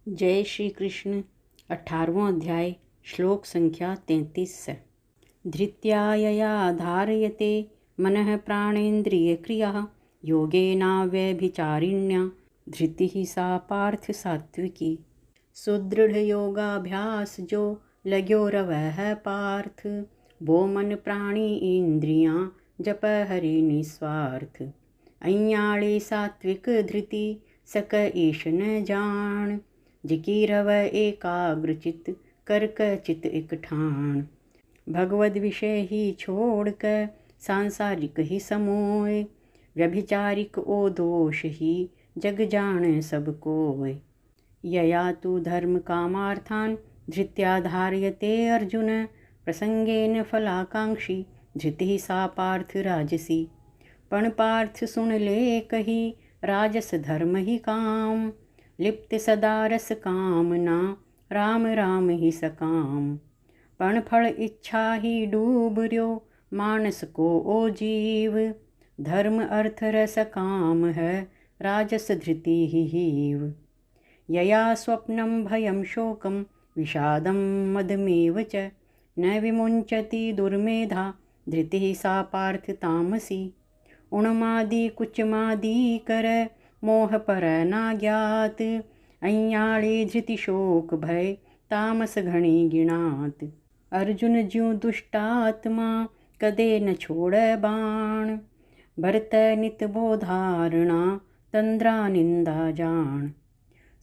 जय श्री कृष्ण। 18वां अध्याय श्लोक संख्या 33 से। धृत्यायया धारयते मनः प्राणेन्द्रियक्रियाः योगेनाव्यभिचारिण्या धृतिः सा पार्थ सात्विकी। सुदृढ़ योगाभ्यास जो लग्यो रवः पार्थ वो मन प्राणी इंद्रियां जप हरि निस्वार्थ। अय्याळे सात्विक धृति सक ईश न जान जिकी रव एकाग्रचित करक चित एक ठान। भगवद विषय ही छोड़ कर सांसारिक ही समोय व्यभिचारिक ओ दोष ही जग जान सब कोय। यया तु धर्म कामार्थान धृत्या धारयते अर्जुन प्रसंगेन फलाकांक्षी धृति सा पार्थ राजसी। पण पार्थ सुन ले कही राजस धर्म ही काम लिप्त सदा रस कामना राम राम ही सकाम। पण फल इच्छा ही डूब रयो मानस को ओ जीव धर्म अर्थ रस काम है राजस धृति ही हीव। यया स्वप्नं भयं शोकं विषादं मदमेव च न विमुञ्चति दुर्मेधा धृतिः सा पार्थ तामसी। उन्मादी कुचमादी कर मोह पर ना ज्ञात अय्याळे धृति शोक भय तामस घणी गिणात। अर्जुन ज्यों दुष्टात्मा कदे न छोड़ बाण भरत नित बोधारणा तंद्रा निंदा जान।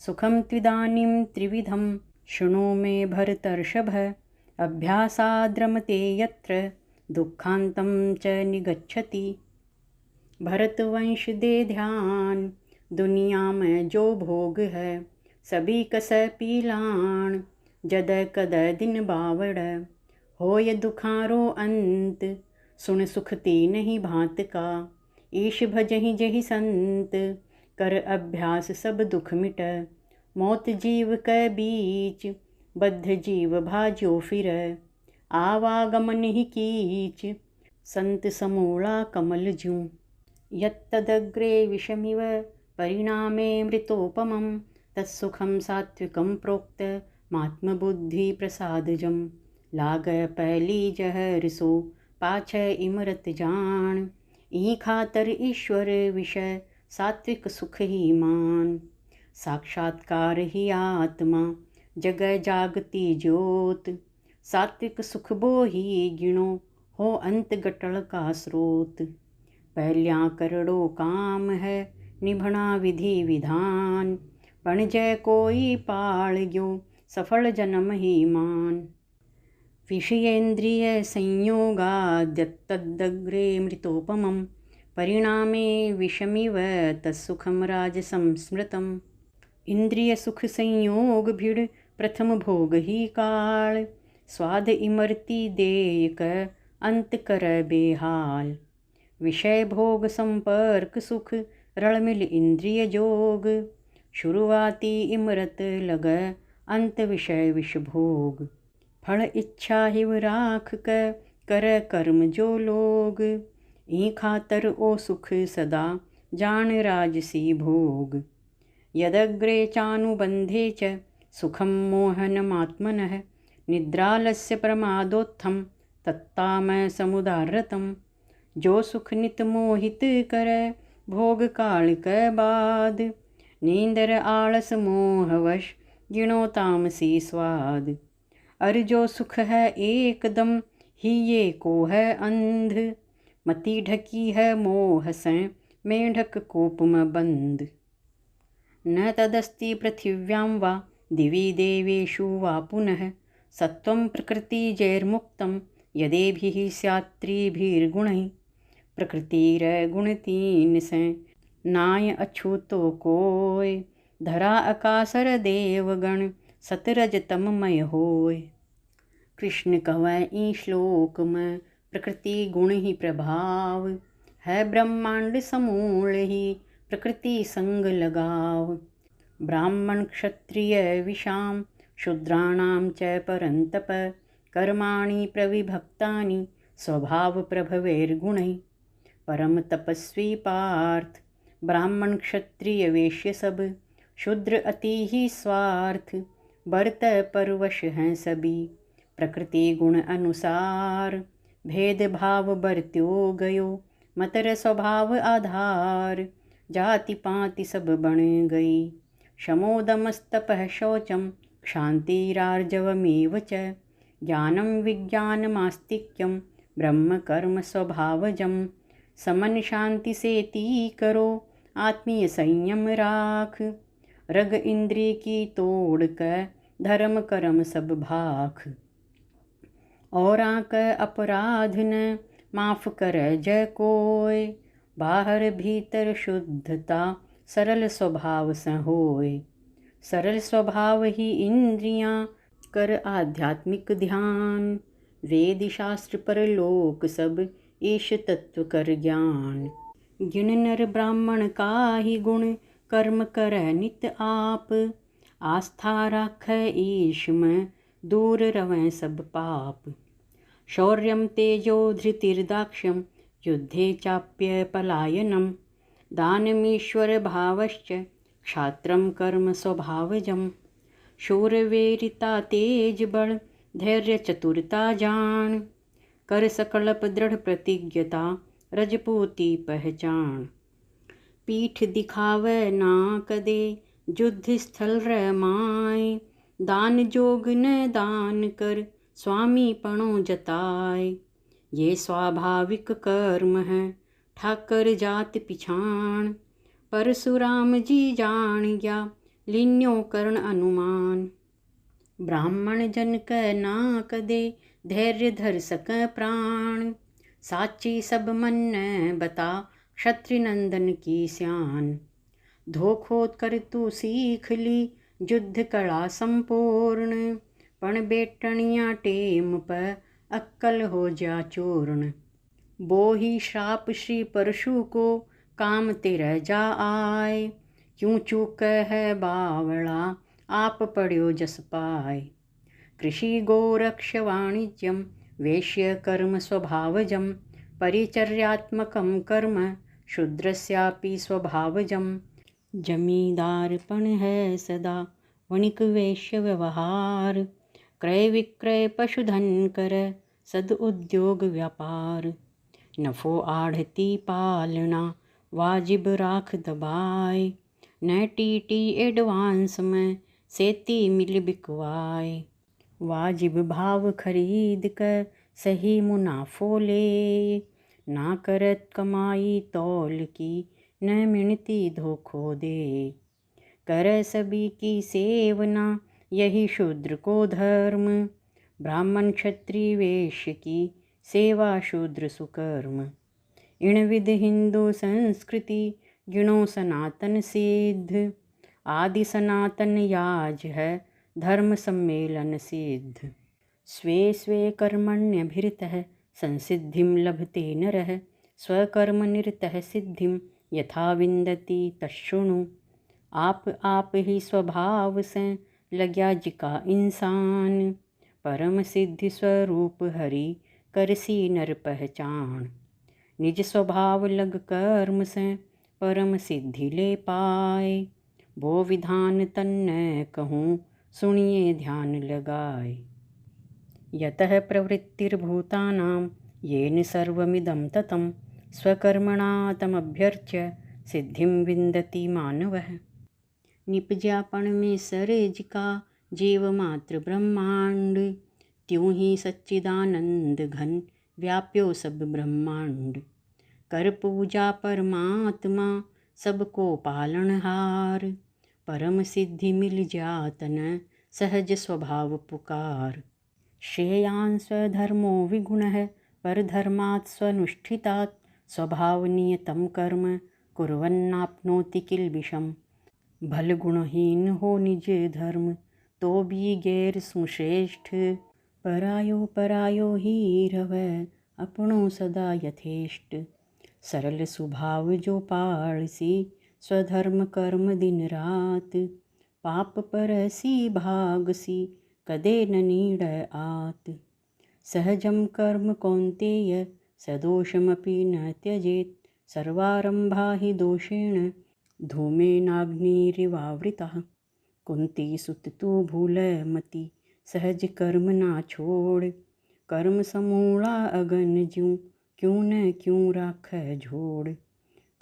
सुखम त्विदानीं त्रिविधं शृणु मे भरतर्षभ अभ्यासाद्रमते यत्र दुःखान्तं च निगच्छति। भरतवंश दे ध्यान दुनिया में जो भोग है सभी कस पीलान जद कद दिन बावड़ होय दुखारो अंत सुन सुखती नहीं भांत का। ईश भजहि जहि संत कर अभ्यास सब दुख मिट मौत जीव के बीच बद्ध जीव भाज्यो फिर आवागमन ही कीच संत समूला कमल जूं। यत्तदग्रे विषमिव परिणामे मृतोपमं तत्सुखं सात्विकं प्रोक्त मात्मबुद्धि प्रसादजं। लाग पैली जह रिसो पाछ इमरत जान ई खातर ईश्वर विषय सात्विक सुख ही मान। साक्षात्कार ही आत्मा जग जागती ज्योत सात्विक सुख बो ही गिणो हो अंत गटल का स्रोत। पहल्या करड़ो काम है निभना विधि विधान पण जय कोई पाल गयो सफल जन्म ही मान। विषयेन्द्रिय संयोगाद्यत्तदग्रे मृतोपमं परिणामे विषमिव तत्सुखं राजसं स्मृतम्। इंद्रिय सुख संयोग भिड़ प्रथम भोग ही काल स्वाद इमरती देयक अंत कर बेहाल। विषय भोग संपर्क सुख रलमिल इंद्रिय जोग शुरुआती इमरत लग अंत विषय विष भोग। फल इच्छा हिव राख कर कर्म जो लोग ई खातर ओ सुख सदा जान राजसी भोग। यदग्रे चानुबंधे च सुखं मोहनमात्मनः निद्रालस्य प्रमादोत्थं तत्तामय समुदारतं। जो सुख नित मोहित कर भोग काल के बाद नींदर आलस मोहवश गिणो तामसी स्वाद। अर जो सुख है एकदम ही ये को है अंध मति ढकी है मोह से मेढक कोप में बंद। न तदस्ति पृथिव्यां वा दिवि देवेषु वा पुनः सत्वं प्रकृतिजैर्मुक्तं यदेभिः स्यात्त्रिभिर्गुणैः। प्रकृतिरगुणतीन से नाय अछूतो कोय धरा अकासर देवगण सतरज तममय होय। कृष्ण कहवै ई श्लोक में प्रकृति गुण ही प्रभाव है ब्रह्मांड समूल ही प्रकृति संग लगाव। ब्राह्मण क्षत्रिय विषाम शूद्राणां च परन्तप कर्माणि प्रविभक्तानि स्वभाव प्रभवैर्गुणैः। परम तपस्वी पार्थ ब्राह्मण क्षत्रिय वैश्य सब शूद्र अति ही स्वार्थ, बरत परवश हैं सभी। प्रकृति गुण अनुसार, भेद भाव बरत्यो गयो, मतर स्वभाव आधार। जाति पाति सब बन गई, शमोदमस्तपः शौचम, क्षान्तिरार्जवमेव च। ज्ञानं विज्ञानमास्तिक्यं, ब्रह्म कर्म स्वभावजं। समन शांति सेती करो, आत्मीय संयम राख। रग इंद्रिय की तोड़ कर, धर्म कर्म सब भाख। औरां क अपराध न, माफ कर जय कोय। बाहर भीतर शुद्धता, सरल स्वभाव स होय। सरल स्वभाव ही इंद्रियां, कर आध्यात्मिक ध्यान। वेद शास्त्र पर लोक सब, ईश तत्व कर ज्ञान। गिन नर ब्राह्मण का ही गुण, कर्म कर नित आप। आस्था राख ईश में, दूर रवें सब पाप। शौर्यं तेजो धृतिर्दाक्ष्यं, युद्धे चाप्य पलायनम्। दानमीश्वर भावश्च, क्षात्रं कर्म स्वभावजम्। शूरवीरता तेज बल, धैर्य चतुरता जान। कर सकल्प दृढ़ प्रतिज्ञता, रजपूती पहचान। पीठ दिखावे ना कदे, युद्ध स्थल रमाए। दान जोग न दान कर, स्वामी पणो जताए। ये स्वाभाविक कर्म है, ठाकर जात पिछाण। परशुराम जी जान गया, लीन्यो कर्ण अनुमान। ब्राह्मण जन क ना कदे, धैर्य धर सक प्राण। साची सब मन न बता, क्षत्रि नंदन की स्यान। धोखोत कर तू सीख ली, युद्ध कला संपूर्ण। पण बेटनिया टेम पर, अक्कल हो जा चूर्ण। बो ही श्राप श्री परशु को, काम तेरह जा आए। क्यों चूक है बावड़ा, आप पढ़्यो जस पाए। कृषि गोरक्ष वाणिज्यम, वेश्य कर्म स्वभावजम। परिचर्यात्मकं कर्म, शूद्रस्यापि स्वभावजम्। जमींदारपण है सदा, वणिक वेश्य व्यवहार। क्रय विक्रय पशुधन कर, सद उद्योग व्यापार। नफो आढ़ती पालना, वाजिब राख दबाए। न टीटी एडवांस में, सेती मिल बिकवाए। वाजिब भाव खरीद कर, सही मुनाफो ले। ना करत कमाई तौल की, न मिणती धोखो दे। कर सभी की सेवना, यही शूद्र को धर्म। ब्राह्मण क्षत्रिय वैश्य की, सेवा शूद्र सुकर्म। इण विध हिंदू संस्कृति, गिणो सनातन सिद्ध। आदि सनातन याज है, धर्म सम्मेलन सिद्ध। स्वे स्वे कर्मण्यभिरतः, संसिद्धिं लभते नरः। स्वकर्म निरतः सिद्धिं, यथा विन्दति तच्छृणु। आप ही स्वभाव से, लग्या जिका इंसान। परम सिद्धि स्वरूप हरि, करसी नर पहचान। निज स्वभाव लग कर्म से, परम सिद्धि ले पाए। वो विधान तन्ने कहूँ, सुनिए ध्यान लगाए। यतः प्रवृत्तिर्भूतानां, येन सर्वमिदं ततं। स्वकर्मणा तमभ्यर्च्य, सिद्धिं विन्दति मानवः। निपज्यापन में सरज का, जीव मात्र ब्रह्मांड। त्यों ही सच्चिदानंद घन, व्याप्यो सब ब्रह्मांड। कर पूजा परमात्मा, सबको पालनहार। परम सिद्धि मिल जातन, सहज स्वभाव पुकार। श्रेयान् स्वधर्मो विगुणः, परधर्मात् स्वनुष्ठितात्। स्वभाव नियतं कर्म, कुर्वन्नाप्नोति किल्बिषम्। भल गुणहीन हो निज धर्म, तो भी गैर सुश्रेष्ठ। परायो ही रवै, अपनो सदा यथेष्ट। सरल स्वभाव जो पालसी, स्वधर्म कर्म दिन रात। पाप परसी भागसी, कदे न नीड़ आत। सहजं कर्म कौन्तेय, सदोषमपि न त्यजेत्। सर्वारंभा हि दोषेण, धूमेनाग्निरिवावृतः। कुंती सुत तू भूल मति, सहज कर्म ना छोड़। कर्म समूला अगन ज्यों, क्यों न क्यों राख झोड़।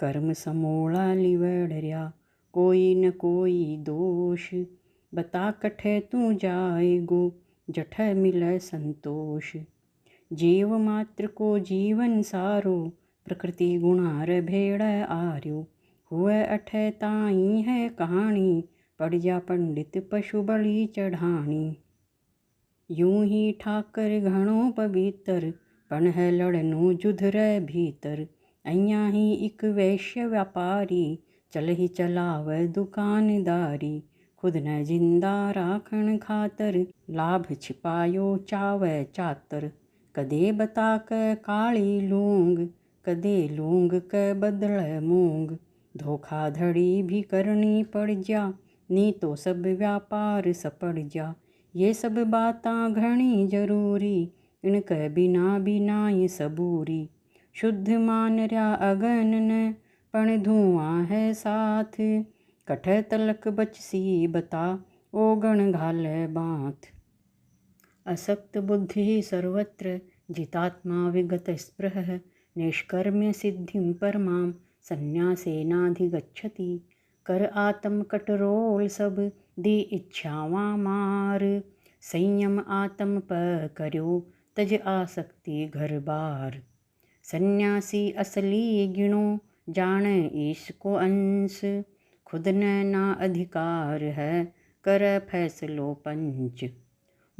कर्म समूला लिवड़िया, कोई न कोई दोष। बता कठे तू जाएगो, जठ मिल संतोष। जीव मात्र को जीवन सारो, प्रकृति गुणार भेड़ आर्यो। हुए अठे ताई है कहानी, पड़ जा पंडित पशु बलि चढ़ानी। यूं ही ठाकर घणो पवित्र, पण है लड़नो जुधर भीतर। अइयां ही एक वैश्य व्यापारी, चल ही चलाव दुकानदारी। खुद न जिंदा राखण खातर, लाभ छिपायो चावै चातर। कदे बता क काली लूंग, कदे लूंग क बदल मूंग। धोखाधड़ी भी करनी पड़ जा, नी तो सब व्यापार सपड़ जा। ये सब बातां घणी जरूरी, इनक बिना बिनाई सबूरी। शुद्ध मान रया अगन न, पण धुआं है साथ। कठ तलक बचसी बता, ओ गण घाले बाँथ। असक्त बुद्धि सर्वत्र, जितात्मा विगत स्पृहः। निष्कर्म्य सिद्धिं परमां, संन्यासेनाधिगच्छति। कर आत्म कटरोल सब, दी इच्छावां मार। संयम आत्म प कर्यो, तज आसक्ति घर बार। सन्यासी असली गिणो, जान ईश को अंश। खुद न ना अधिकार है, कर फैसलो पंच।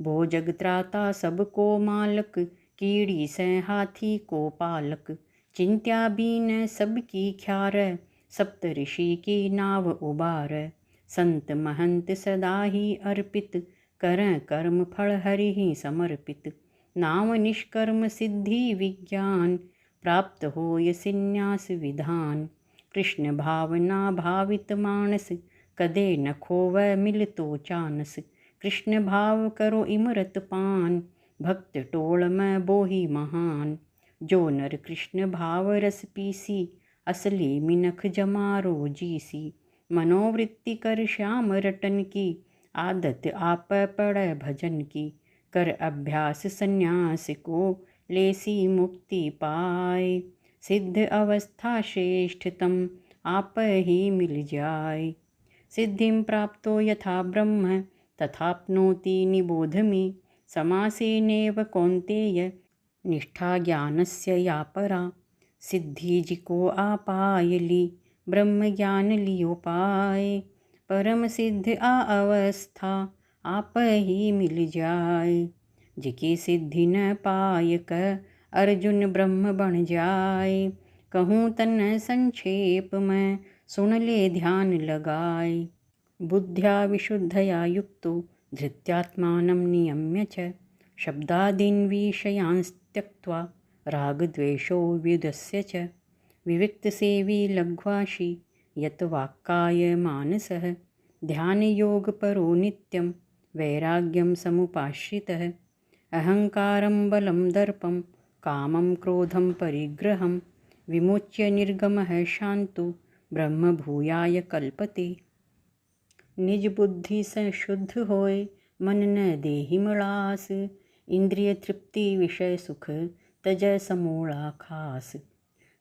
बो जग त्राता सबको मालक, कीड़ी से हाथी को पालक। चिंत्या बीन सबकी ख्यार, सप्त ऋषि की नाव उबार। संत महंत सदा ही अर्पित, करं कर्म फल हरि ही समर्पित। नाम निष्कर्म सिद्धि विज्ञान, प्राप्त होय संन्यास विधान। कृष्ण भावना भावित मानस, कदे न खोवै मिलतो चानस। कृष्ण भाव करो इमरत पान, भक्त टोल में बोही महान। जो नर कृष्ण भाव रस पीसी, असली मिनख जमारो जीसी। मनोवृत्ति कर श्याम रटन की, आदत आप पड़े भजन की। कर अभ्यास संन्यास को, लेसी मुक्ति पाए। सिद्ध अवस्था श्रेष्ठतम, आप ही मिल जाए। सिद्धिं प्राप्तो यथा ब्रह्म, तथाप्नोति निबोध मे। समासेनेव कौन्तेय, निष्ठा ज्ञानस्य या परा। सिद्धि जिको आपाय ली, ब्रह्म ज्ञान लियो पाए। परम सिद्ध आ अवस्था, आप ही मिल जाए। जिकी सिद्धि न पाय क, अर्जुन ब्रह्म बन जाए। कहूँ तन संक्षेप में, सुन ले ध्यान लगाए। बुद्ध्या विशुद्धया युक्तो, धृत्यात्मानं नियम्य च। शब्दादीन् विषयांस्त्यक्त्वा, रागद्वेषो व्युदस्य च। विविक्तसेवी लघ्वाशी, यत वाक्काय मानसः। ध्यानयोगपरो नित्यं, वैराग्यं समुपाश्रितः। अहंकारं बलं दर्पं, कामं क्रोधं परिग्रहं। विमुच्य निर्गमः शान्तो, ब्रह्म भूयाय कल्पते। निज बुद्धि से शुद्ध होय, मन न देहि मलास। इंद्रिय तृप्ति विषय सुख, तजय समूला खास।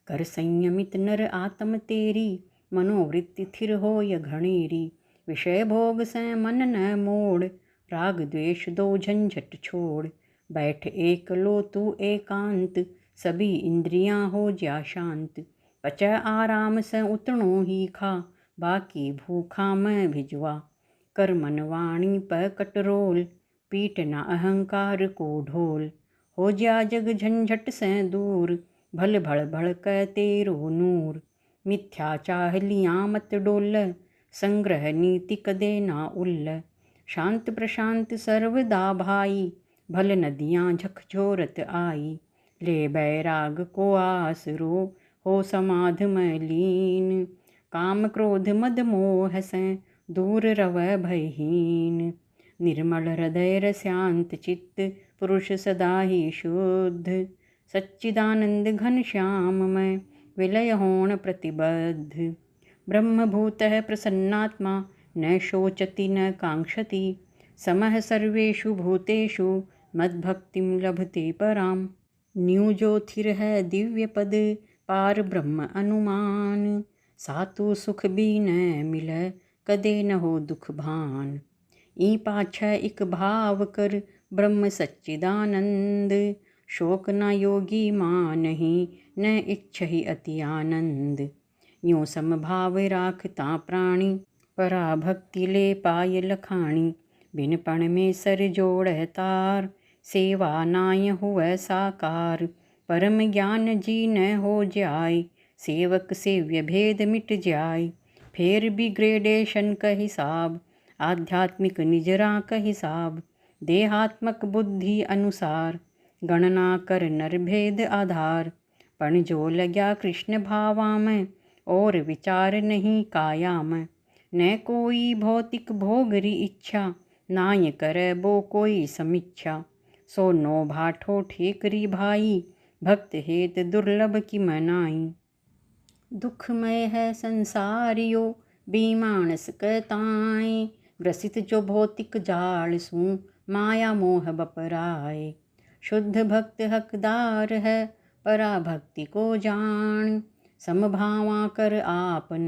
कर संयमित नर आत्म तेरी, मनोवृत्ति थिर होय घणेरी। विषय भोग से मन न मोड़, राग द्वेष दो झंझट छोड़। बैठ एक लो तू एकांत, सभी इंद्रियां हो जा शांत। पचय आराम से उतणो ही खा, बाकी भूखा मैं भिजवा। कर मन वाणी प कटरोल, पीट न अहंकार को ढोल। हो जा जग झंझट से दूर, भल भड़ भड़ क तेरो नूर। मिथ्या चाहलियां मत डोल, संग्रह नीति कदे ना उल्ल। शांत प्रशांत सर्वदा भाई, भल नदियां झकझोरत आई। ले बैराग को आसरो, हो समाध में लीन। काम क्रोध मद मोह से, दूर रवै भयहीन। निर्मल हृदय रस्यांत चित्त, पुरुष सदा ही शुद्ध। सच्चिदानंद घन श्याम में, विलय होण प्रतिबद्ध। ब्रह्मभूतः प्रसन्नात्मा न शोचति न काङ्क्षति समः सर्वेषु भूतेषु मद्भक्तिं लभते पराम्। न्यूजोथिर्ह दिव्यपद पार ब्रह्म अनुमान सातु सुख भी न मिल कदे न हो दुख भान। ई पाछ इक भाव कर ब्रह्म सच्चिदानंद शोक न योगी मानहि न इच्छहि अति आनंद। यूँ समभाव राखता प्राणी पराभक्ति ले पाय लखाणी बिन पण में सर जोड़ तार सेवा नाय हुआ साकार। परम ज्ञान जी न हो जाय सेवक सेव्य भेद मिट जाय। फेर भी ग्रेडेशन का हिसाब आध्यात्मिक निजरा का हिसाब देहात्मक बुद्धि अनुसार गणना कर नर भेद आधार। पण जो लग्या कृष्ण भावा में और विचार नहीं काया में न कोई भौतिक भोगरी इच्छा नाय करे बो कोई समीक्षा। सो नो भाठो ठेकरी भाई भक्त हेत दुर्लभ की मनाई। दुखमय है संसारियो बीमानस कहताएं ग्रसित जो भौतिक जाल सू माया मोह बपराए। शुद्ध भक्त हकदार है पराभक्ति को जान समभावा कर आपन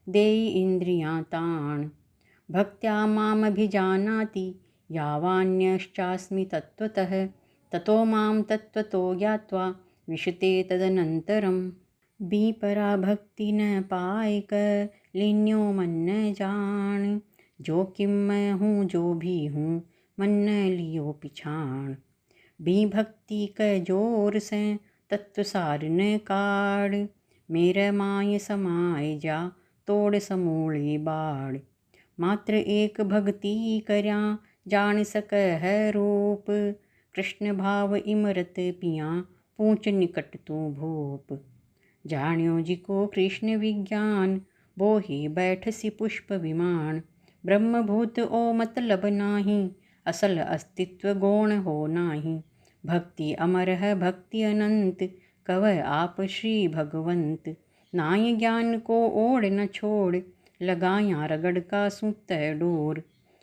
देई इंद्रियां ताण। भक्त्या माम अभिजानाति यावान्यश्चास्मि तत्त्वतः ततो माम तत्त्वतो ज्ञात्वा विशते तदनन्तरम्। बी पराभक्ति न पाए कर लीन्यो मन न जान जो किम मैं हूँ जो भी हूँ मन न लियो पिछाण। बी भक्ति क जोर से तत्व सार न काढ़ मेरे माय समाय जा तोड़ समूले बाढ़। मात्र एक भक्ति करया जान सक है रूप कृष्ण भाव इमरत पिया पूछ निकट तू भूप। जान्यो जिको कृष्ण विज्ञान बोही बैठसी पुष्प विमान। ब्रह्मभूत ओ मतलब नाही असल अस्तित्व गौण हो नाही। भक्ति अमर है भक्ति अनंत कवय आप श्री भगवंत। नाय ज्ञान को ओढ़ न छोड़ लगाया रगड़ का सूत डोर।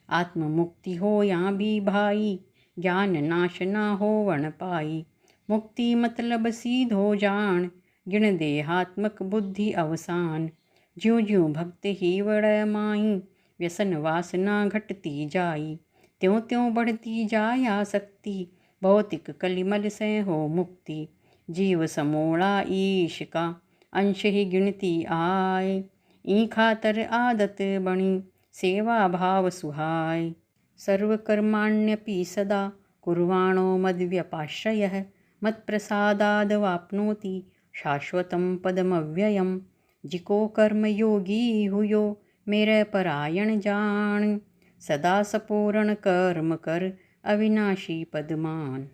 आत्म मुक्ति हो या भी भाई ज्ञान नाश ना हो वन पाई। मुक्ति मतलब सीधो जान जिण देहात्मक बुद्धि अवसान। ज्यों ज्यों भक्त ही वड़ माई व्यसन वासना घटती जाई। त्यों त्यों बढ़ती जाया शक्ति भौतिक कलिमल से हो मुक्ति। जीव समोड़ा ईश का अंश ही गिनती आए ई खातर आदत बणी सेवा भाव सुहाय। सर्वकर्माण्यपि सदा कुर्वाणो मद्व्यपाश्रयः मत्प्रसादादवाप्नोति शाश्वतं पदमव्ययम्। जिको कर्म योगी हुयो मेरे परायण जान सदा सपूर्ण कर्म कर अविनाशी पदमान।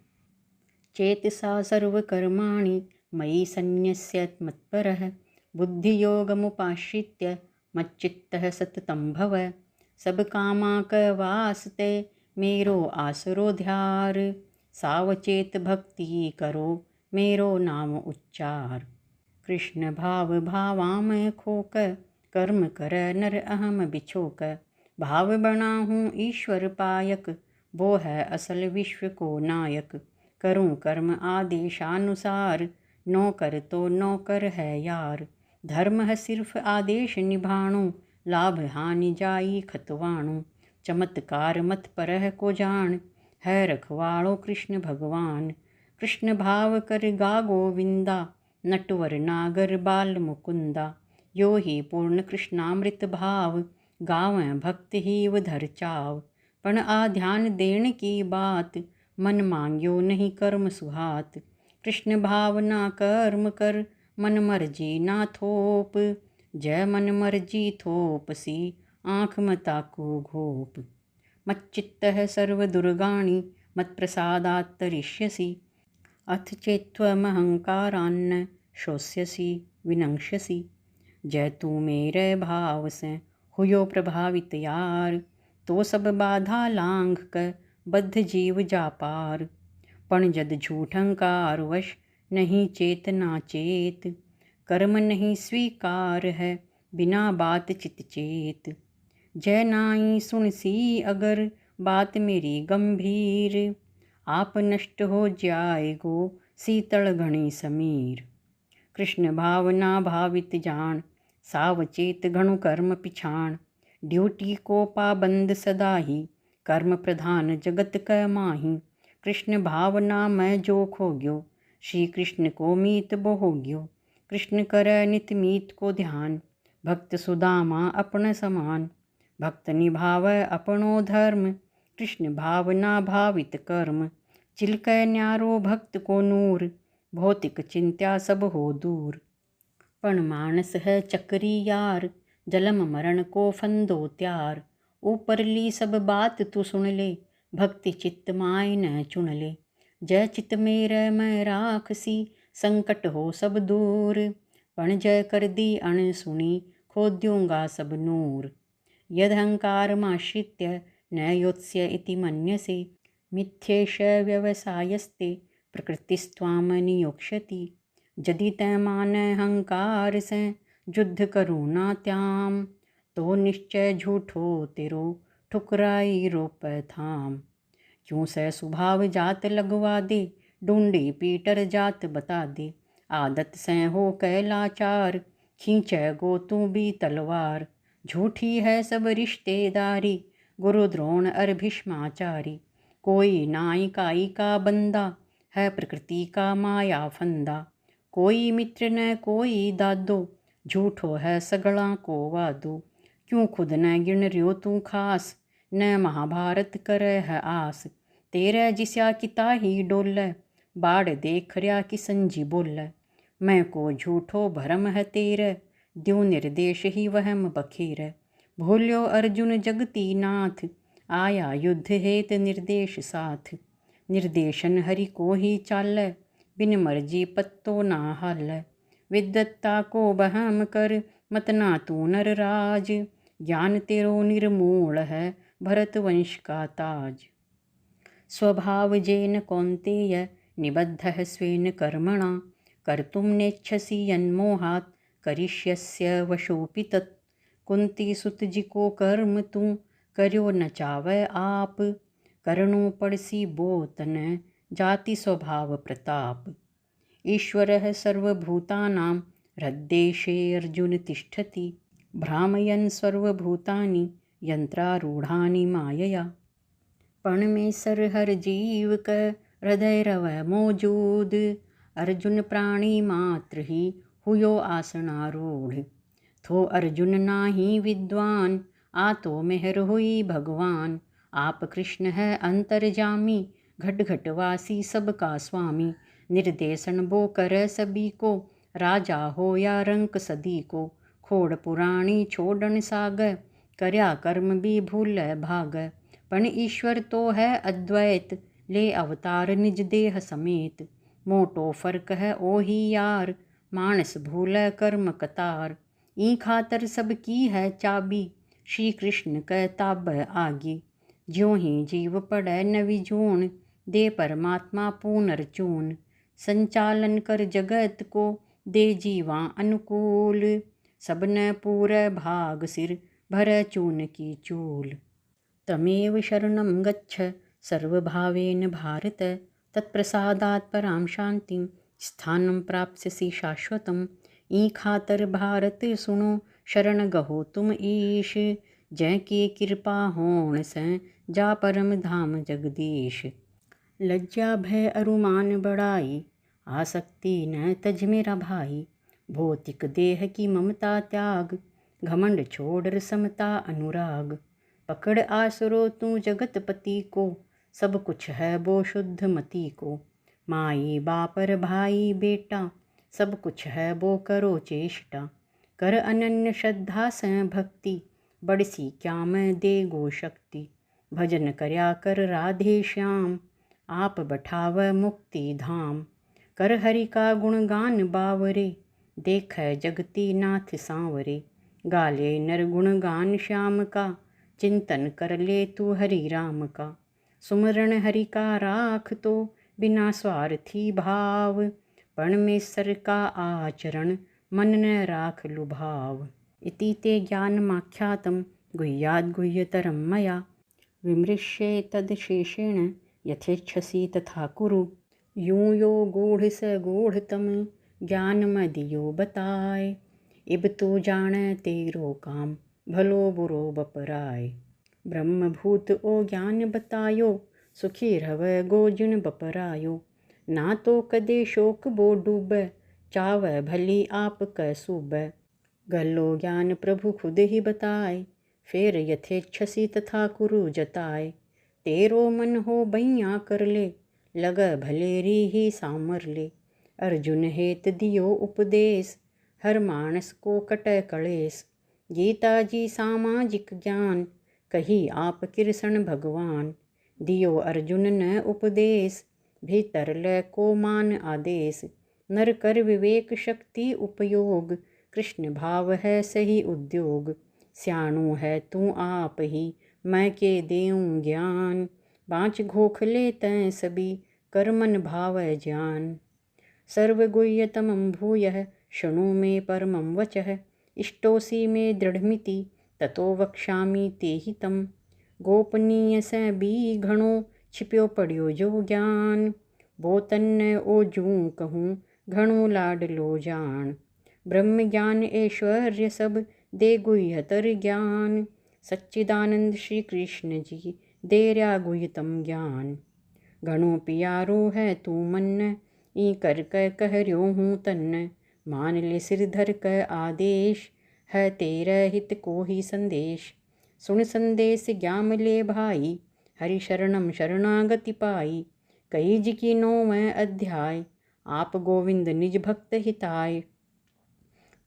चेतसा सर्वकर्माणि मयि सन्न्यस्य मत्परः बुद्धियोगमुपाश्रित्य मच्चित्तः सततं भव। सब कामा क वास्ते मेरो आसरो ध्यार सावचेत भक्ति करो मेरो नाम उच्चार। कृष्ण भाव भावा में खोक कर्म कर नर अहम बिछोक। भाव बना हूँ ईश्वर पायक वो है असल विश्व को नायक। करूँ कर्म आदेशानुसार नौकर तो नौकर है यार। धर्म है सिर्फ आदेश निभाणु लाभ हानि जाई खतवाणु। चमत्कार मत परह को जान है रखवाड़ो कृष्ण भगवान। कृष्ण भाव कर गा गोविंदा नटवर नागर बाल मुकुंदा। यो ही पूर्ण कृष्णामृत भाव गावें भक्त ही वधर चाव। पण आ ध्यान देण की बात मन मांग्यो नहीं कर्म सुहात। कृष्ण भाव ना कर्म कर मन मर्जी ना थोप। जय मन मर्जी थोप सी आँख मताको घोप। मच्चित्तः सर्व दुर्गाणि मत्प्रसादात् तरिष्यसि। अथ चेत्त्वमहंकारान्न शोष्यसि विनङ्क्ष्यसि। जय तू मेरे भाव से हुयो प्रभावित यार तो सब बाधा लांघ कर बद्ध जीव जा पार। पण जद झूठंकार वश नहीं चेतना चेत कर्म नहीं स्वीकार है बिना बात चित चेत। जय नाई सुन सी अगर बात मेरी गंभीर, आप नष्ट हो जाएगो शीतल घनी समीर। कृष्ण भावना भावित जान, सावचेत घणु कर्म पिछाण। ड्यूटी को पाबंद सदा ही, कर्म प्रधान जगत क माही। कृष्ण भावना में जो खो गयो, श्री कृष्ण को मीत बो गयो। कृष्ण करे नित मीत को ध्यान, भक्त सुदामा अपन समान। भक्त निभावै अपनो धर्म, कृष्ण भावना भावित कर्म। चिलकै न्यारो भक्त को नूर, भौतिक चिंत्या सब हो दूर। पण मानस है चक्री यार, जलम मरण को फंदो त्यार। ऊपरली सब बात तू सुन ले, भक्ति चित्त माय न चुन ले। जय चित मेरे मैं राखसी, संकट हो सब दूर। पण जय कर दी अण सुनी, खो द्यूंगा सब नूर। यदहंकार माश्रित्य न योत्स्य इति मन्यसे, मिथ्येष व्यवसायस्ते प्रकृतिस्त्वां नियोक्ष्यति। यदि तै मानै हंकार से युद्ध करूँ ना त्याम, तो निश्चय झूठो तेरो ठुकराई रोपै थाम। क्यों सै स्वभाव जात लगवा दे, ढूंढी पीटर जात बता दे। आदत से हो कैलाचार, खींचै गो तू भी तलवार। झूठी है सब रिश्तेदारी, गुरु द्रोण और भीष्माचारी। कोई नाई काई का बंदा, है प्रकृति का माया फंदा। कोई मित्र न कोई दादो, झूठो है सगड़ा को वादो। क्यों खुद न गिन रियो तू खास, न महाभारत करे है आस। तेरे जिस्या किता ही डोलै, बाढ़ देख रया कि संजी बोलै। मैं को झूठो भरम है तेरे, द्यों निर्देश ही वहम बखेर। भूल्यो अर्जुन जगती नाथ, आया युद्ध हेत निर्देश साथ। निर्देशन हरि को ही चालै, बिन मर्जी पत्तो ना हालै। विद्वत्ता को बहम कर, मत ना तू नर राज। ज्ञान तेरो निर्मूल है, भरत वंश का ताज। स्वभाव जेन कौन्तेय, निबद्धः स्वेन कर्मणा। कर्तुं नेच्छसि यन्मोहात्, करिष्यस्य वशोऽपि तत्। कुंती सुत जी को कर्म तू, कर्यो न चावै आप। करणो पड़सी बो तन, जाति स्वभाव प्रताप। ईश्वरः सर्वभूतानां, हृद्देशे अर्जुन तिष्ठति। भ्रामयन् सर्वभूतानि, यंत्रारूढ़ानि मायया। पण में सर हर जीव क, हृदय रवै मौजूद। अर्जुन प्राणी मात्र ही, हुयो आसनारूढ़। थो अर्जुन नाही विद्वान, आतो मेहर हुई भगवान। आप कृष्ण है अंतर्जामी, घट घट वासी सबका स्वामी। निर्देशन बो कर सभी को, राजा हो या रंक सदी को। खोड़ पुराणी छोड़न साग, करया कर्म भी भूल भाग। पण ईश्वर तो है अद्वैत, ले अवतार निज देह समेत। मोटो फर्क है ओही यार, मानस भूल कर्म कतार। ई खातर सब की है चाबी, श्री कृष्ण कै ताब आगी। ज्यों ही जीव पड़ै नवी जून, दे परमात्मा पुनर्चून। संचालन कर जगत को, दे जीवा अनुकूल। सबन पूरै भाग सिर, भरै चून की चूल। तमेव शरणं गच्छ सर्वभावेन भारत, तत्प्रसादात् परां शांतिं स्थानं प्राप्स्यसि शाश्वतम्। ई खातर भारत सुनो, शरण गहो तुम ईश। जय की कृपा होण से, जा परम धाम जगदीश। लज्जा भय अरुमान बड़ाई, आसक्ति न तज मेरा भाई। भौतिक देह की ममता त्याग, घमंड छोड़ समता अनुराग। पकड़ आसरो तू जगतपति को, सब कुछ है वो शुद्ध मति को। माई बापर भाई बेटा, सब कुछ है वो करो चेष्टा। कर अनन्य श्रद्धा से भक्ति, बड़सी क्या मैं दे गो शक्ति। भजन करया कर राधे श्याम, आप बठाव मुक्ति धाम। कर हरि का गुणगान बावरे, देख जगती नाथ सांवरे। गाले नर गुणगान श्याम का, चिंतन कर ले तू हरि राम का। सुमरण हरि का राख तो, बिना स्वार्थी भाव। परमेश्वर का आचरण, मन न राख लुभाव। इति ते ज्ञानमाख्यातं गुह्याद्गुह्यतरं मया। विमृश्ये तद्शेषेण यथेच्छसि तथा कुरु। यूं यो गूढ़ स गूढ़तम ज्ञानमदियो बताए। इब तू जान तेरो काम भलो बुरो बपराए। ब्रह्मभूत ओ ज्ञान बतायो सुखी रव गोजुन बपरायो। ना तो कदे शोक बो डूब चाव भली आप क सूब। गलो ज्ञान प्रभु खुद ही बताए फेर यथेच्छसि तथा कुरु जताए। तेरो मन हो बैया कर ले लग भलेरी ही सामर ले। अर्जुन हेत दियो उपदेश हर मानस को कट कलेस। गीता जी सामाजिक ज्ञान कही आप कृष्ण भगवान। दियो अर्जुन न उपदेश भीतर ल को मान आदेश। नर कर विवेक शक्ति उपयोग कृष्ण भाव है सही उद्योग। स्याणु है तू आप ही मैं के देऊँ ज्ञान। पाँच घोखले तैं सभी कर्मन भाव ज्ञान। सर्वगुह्यतमं भूयः शृणु मे परमं वचः। इष्टोऽसि मे दृढ़मिति ततो वक्ष्यामि ते हितं। गोपनीय स बी घणो छिप्यो पड़ियो जो ज्ञान। बो तन्न ओ जूं कहूँ घणो लाडलो जान। ब्रह्म ज्ञान ऐश्वर्य सब दे गुह्यतर ज्ञान। सच्चिदानंद श्री कृष्ण जी देर्या गुह्यतम ज्ञान। घणो पियारो है तू मन ई कर कह रह्यो हूँ तन्न। मान ले सिर धर क आदेश है तेरा हित को ही संदेश। सुन संदेश ज्ञान ले भाई हरि शरणम शरणागति पाई। कई जी की 9वें अध्याय आप गोविंद निज भक्त हिताय।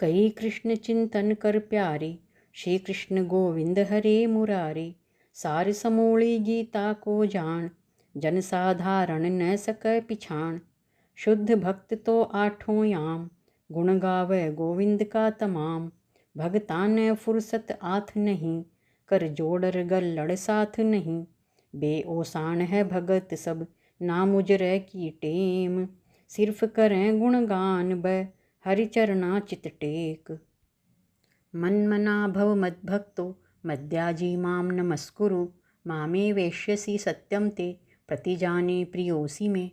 कई कृष्ण चिंतन कर प्यारे श्री कृष्ण गोविंद हरे मुरारे। सार समूली गीता को जान जन साधारण न सक पिछाण। शुद्ध भक्त तो आठों याम गुण गावे गोविंद का तमाम। भगता ने फुर्सत आथ नहीं कर जोड़र गल्लड़ साथ नहीं। बेओसान है भगत सब ना मुजरे की टेम। सिर्फ करें गुणगान ब हरिचरणा चित टेक। मन मना भव मद्भक्तो मद्याजी माम नमस्कुरु। मामे वेश्यसि सत्यम ते प्रतिजाने प्रियोसी में।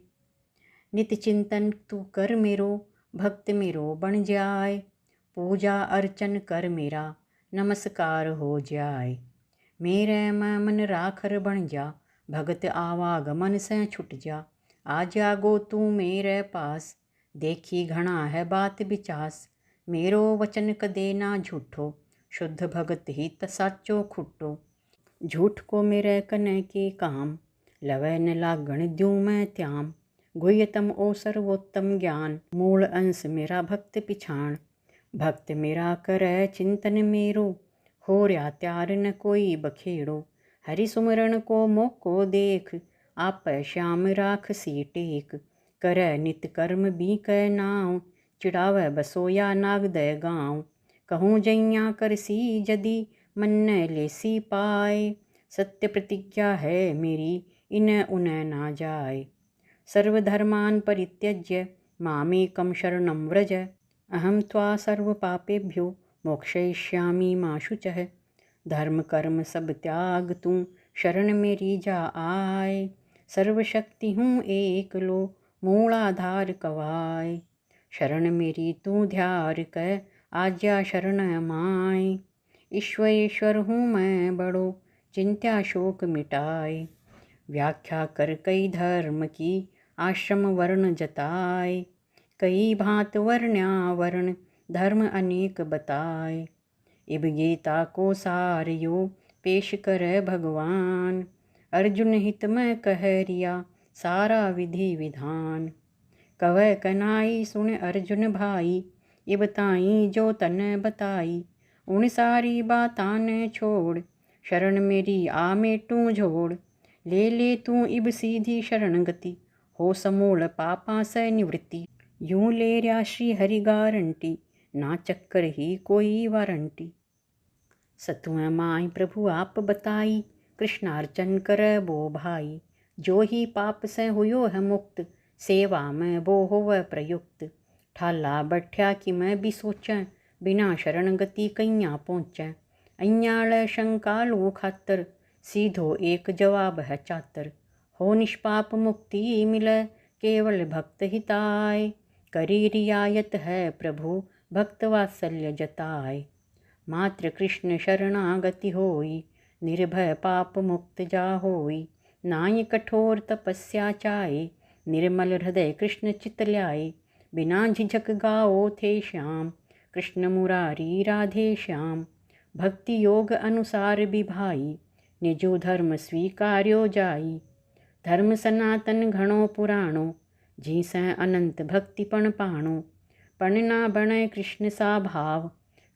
नित चिंतन तू कर मेरो भक्त मेरो बन जाए। पूजा अर्चन कर मेरा नमस्कार हो जाए। मेरे मन राखर बन जा भगत आवागमन से छुट जा। आ जागो तू मेरे पास देखी घना है बात बिचास। मेरो वचन कदे ना झूठो शुद्ध भगत ही साचो खुटो। झूठ को मेरे कने के काम लवै न लागण द्यूं मैं त्याम। गुह्यतम ओ सर्वोत्तम ज्ञान मूल अंश मेरा भक्त पिछाण। भक्त मेरा करे चिंतन मेरो हो रया त्यार न कोई बखेड़ो। हरि सुमरण को मोको देख आप श्याम राख सी टेक। करे नित कर्म बी कै नाव चिड़ावे बसोया नाग दय गाँव। कहूँ जैया करसी यदि मन लेसी पाए। सत्य प्रतिज्ञा है मेरी इन उन ना जाए। सर्वधर्मान परित्यज्य मामेकं शरणं व्रज। अहं त्वा सर्वपापेभ्यो मोक्षयिष्यामि मा शुचः। धर्म कर्म सब त्याग तू शरण मेरी जा आय। सर्वशक्ति हूँ एक लो मूलाधार कवाय। शरण मेरी तू ध्यार क आज्ञा शरण माय। ईश्वर हूँ मैं बड़ो चिंत्या शोक मिटाए। व्याख्या कर कई धर्म की आश्रम वर्ण जताए। कई भांत वर्ण्यावरण धर्म अनेक बताए। इब गीता को सार यो पेश करे भगवान। अर्जुन हित में कह रिया सारा विधि विधान। कवै कनाई सुन अर्जुन भाई इब ताई जो तन बताई। उन सारी बातां ने छोड़ शरण मेरी आ मेटू जोड़। ले तू इब सीधी शरण गति हो समूल पापा से निवृत्ति। यूं ले रया श्री हरि गारंटी ना चक्कर ही कोई वारंटी। सतुएं माई प्रभु आप बताई कृष्णार्चन कर बो भाई। जो ही पाप से हुयो है मुक्त सेवा में बो होव प्रयुक्त। ठाला बैठा कि मैं भी सोचें बिना शरण गति कैया पहुँचै। अइयाळ शंकालू खातर, सीधो एक जवाब है चातर। हो निष्पाप मुक्ति मिलै, केवल भक्त हिताय। करी रियायत है प्रभु, भक्त वात्सल्य जताय। मात्र कृष्ण शरणागति होई, निर्भय पाप मुक्त जा होई। नाय कठोर तपस्या चाय, निर्मल हृदय कृष्ण चित ल्याय। बिना झिझक गाओ थे श्याम, कृष्ण मुरारी राधे श्याम। भक्ति योग अनुसार विभाई, निजो धर्म स्वीकार्यो जाई। धर्म सनातन घणो पुराणो, जीसै अनंत भक्ति पण पाणो। पण ना बणै कृष्ण सा भाव,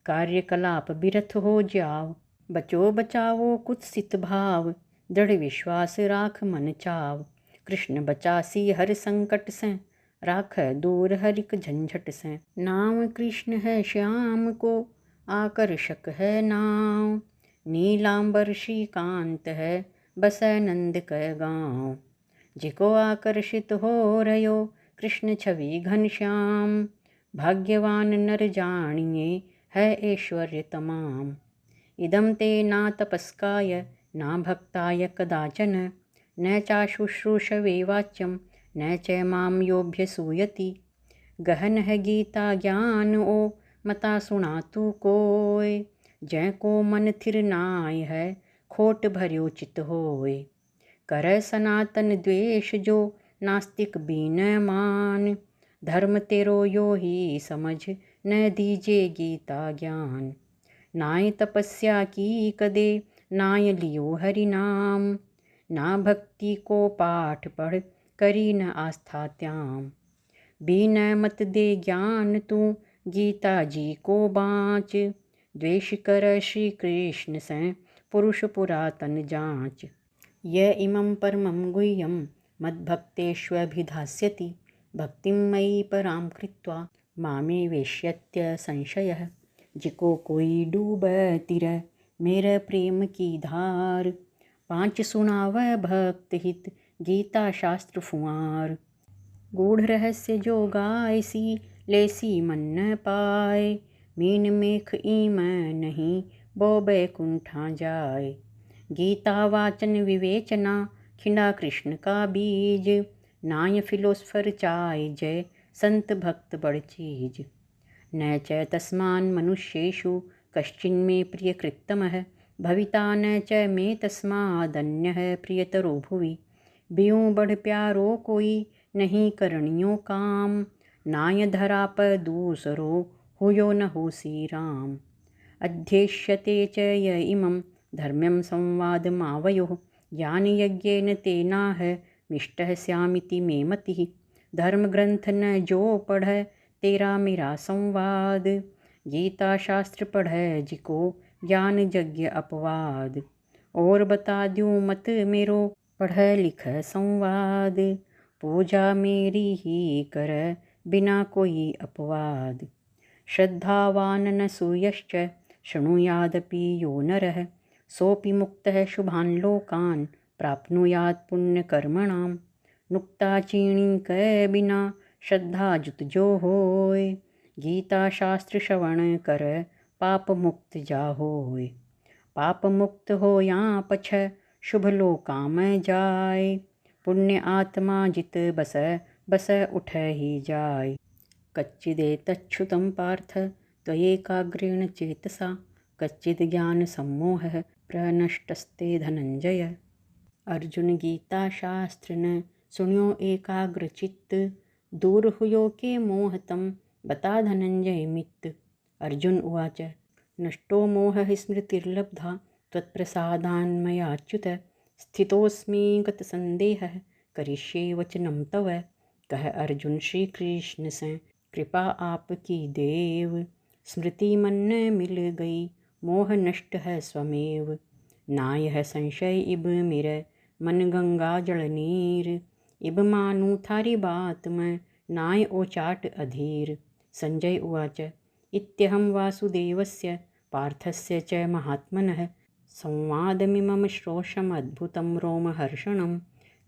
कार्यकलाप बिरथ हो जाव। बचो बचावो कुत्सित भाव, दृढ़ विश्वास राख मन चाव। कृष्ण बचासी हर संकट से, राख दूर हरिक झंझट से। नाम कृष्ण है श्याम को, आकर्षक है नाम। नीलांबर श्रीकांत है, बसै नंद कै गाँव। जिको आकर्षित हो रयो, कृष्ण छवि घनश्याम। भाग्यवान नर जानिए, है ऐश्वर्य तमाम। इदं ते ना तपस्काय, ना भक्ताय कदाचन। न चाशुश्रूषवे वाच्यं, न च मां योऽभ्यसूयति। गहन है गीता ज्ञान ओ, मता सुना तू कोय। जै को मन थिर नाय है, खोट भर्यो चित होय। करय सनातन द्वेष जो, नास्तिक बीन मान। धर्म तेरो यो ही समझ, न दीजे गीता ज्ञान। नाय तपस्या की कदे, नाय लियो हरि नाम। ना भक्ति को पाठ पढ़, करी न आस्था त्याम। बीन मत दे ज्ञान तू, गीता जी को बाँच। द्वेष कर श्री कृष्ण से, पुरुष पुरातन जाँच। य इमं परमं गुह्यं, मद्भक्तेष्वभिधास्यति। भक्तिं मयि परां कृत्वा, मामे वेश्यत्य संशयः। जिको कोई डूबै तिरै, मेरे प्रेम की धार। पाँच सुनावै भक्त हित, गीता शास्त्र फुआर। गूढ़ रहस्य जो गायसी, लेसी मन न पाए। मीन मेख ईमै नहीं, बो बैकुंठा जाय। गीता वाचन विवेचना, खिंडा कृष्ण का बीज। नाय फिलोसफर चाय जय, संत भक्त बड़ चीज। न च तस्मान् मनुष्येषु, कश्चिन्मे प्रियकृत्तमः। भविता न च मे तस्मादन्यः, प्रियतरो भुवि। बियों बढ़ प्यारो कोई, नहीं करणियो काम। नाय धरा प दूसरो, हुयो न होसी राम। अध्येष्यते च य इमं, धर्म्यं संवादमावयोः। ज्ञानयज्ञेन तेनाह, मिष्टः स्यामिति मे मतिः। धर्मग्रंथ न जो पढ़ै, तेरा मेरा संवाद। गीता शास्त्र पढ़ै जिको, ज्ञान यज्ञ अपवाद। और बता द्यूं मत मेरो, पढ़ै लिखै संवाद। पूजा मेरी ही करै, बिना कोई अपवाद। श्रद्धावान न सूयश्च, शृणुयादपि यो नरः। सोऽपि मुक्तः शुभान् लोकान्, प्राप्नुयात् पुण्यकर्मणाम्। नुक्ता चीणी कै बिना, श्रद्धा जुत जो होय। गीता शास्त्र श्रवण कर, पाप मुक्त जा होय। पाप मुक्त हो या पछ, शुभ लोका में जाय। पुण्य आत्मा जित बसै, बसै उठै ही जाय। कच्चिदेतच्छ्रुतं पार्थ, त्वयैकाग्रेण चेतसा। कच्चिद् ज्ञान सम्मोहः, प्रनष्टस्ते धनंजय। अर्जुन गीता शास्त्र न सुन्यो एकाग्र चित्त। दूर हुयो के मोहतं, बता धनंजय मित्त। अर्जुन उवाच, नष्टो मोहः स्मृतिर्लब्धा, त्वत्प्रसादान्मयाच्युत। स्थितोऽस्मि गतसन्देहः, करिष्ये वचनं तव। कह अर्जुन श्री कृष्ण से, कृपा आपकी देव। स्मृति मन न मिल गई, मोह नष्ट है स्वमेव। नाय है संशय इब मेरे, मन गंगा जल नीर। इब मानू थारी बात मैं, नाय ओचाट अधीर। संजय उवाच, इत्यहं वासुदेवस्य, पार्थस्य च महात्मनः। संवादमिमं श्रोषमद्भुतं रोमहर्षणं।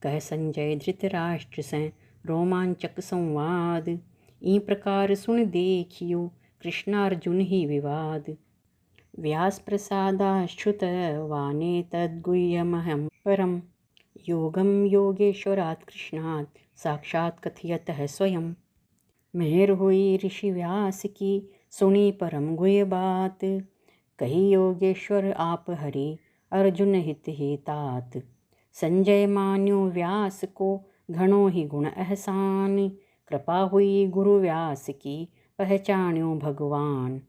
कह संजय धृतराष्ट्र से, रोमांचक संवाद। ई प्रकार सुन देखियो, कृष्णार्जुन ही विवाद। व्यासप्रसादाच्छ्रुतवानेतद्गुह्यमहं परं योगं योगेश्वरात् कृष्णात् साक्षात् कथयतः स्वयं। मेहर हुई ऋषि व्यास की, सुनी परम गुह्य बात, कही योगेश्वर आप हरि अर्जुन हित ही तात। संजय मान्यो व्यास को घणो ही गुण एहसान, कृपा हुई गुरु व्यास की पहचान्यो भगवान।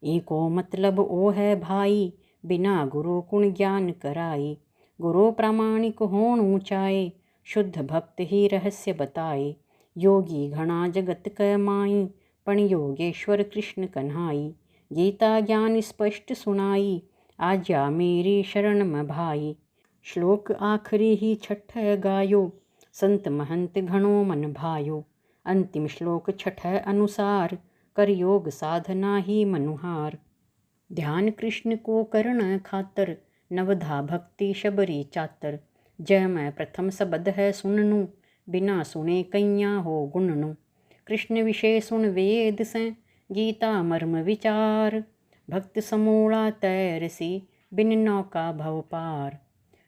एको मतलब ओ है भाई, बिना गुरु गुण ज्ञान कराई। गुरु प्रामाणिक होण ऊंचाए, शुद्ध भक्त ही रहस्य बताए। योगी घना जगत कै माई, पण योगेश्वर कृष्ण कन्हाई। गीता ज्ञान स्पष्ट सुनाई, आज्ञा मेरी शरण में भाई। श्लोक आखिरी ही छठ गायो, संत महंत घणो मन भायो। अंतिम श्लोक छठ अनुसार, कर योग साधना ही मनुहार। ध्यान कृष्ण को करण खातर, नवधा भक्ति शबरी चातर। जय मैं प्रथम शब्द है सुननु, बिना सुने कैया हो गुणनु। कृष्ण विषय सुन वेद से, गीता मर्म विचार। भक्त समूला तैरसी, बिन नौका भव पार।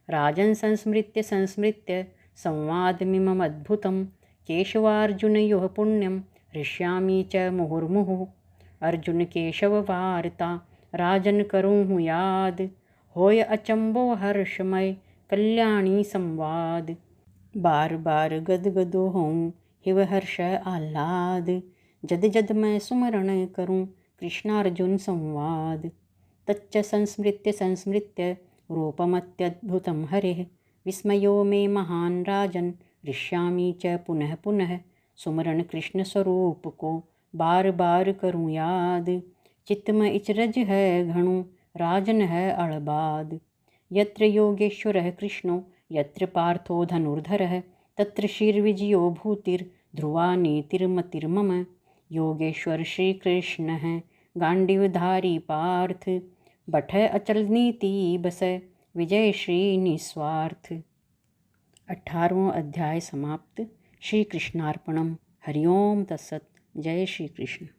राजन संस्मृत्य संस्मृत्य, संवाद मिमम अद्भुतम। केशवार्जुनयोः पुण्यम, हृष्यामि च मुहुर्मुहुः। अर्जुन केशव वार्ता, राजन करूँ याद। होय अचंबो हर्षमय, कल्याणी संवाद। बार बार गदगदो होऊं, हिव हर्ष आह्लाद। जद जद मैं सुमरण करूं, कृष्णार्जुन संवाद। तच्च संस्मृत्य संस्मृत्य, रूपमत्यद्भुतं हरेः। विस्मयो मे महान राजन, हृष्यामि च पुनः पुनः। सुमरण कृष्ण स्वरूप को, बार बार करूं याद। चित्त में इचरज है घणो, राजन है अड़बाद। यत्र योगेश्वरः कृष्णो, यत्र पार्थो धनुर्धरः। तत्र शीर्विजयो भूतिर्ध्रुवा नीतिर्मतिर्मम। योगेश्वर श्री कृष्ण है, गांडीवधारी पार्थ। बठ अचल नीति बस, विजय श्री निस्वार्थ। 18वां अध्याय समाप्त। श्री कृष्णार्पणम। हरिओम तत्सत। जय श्री कृष्ण।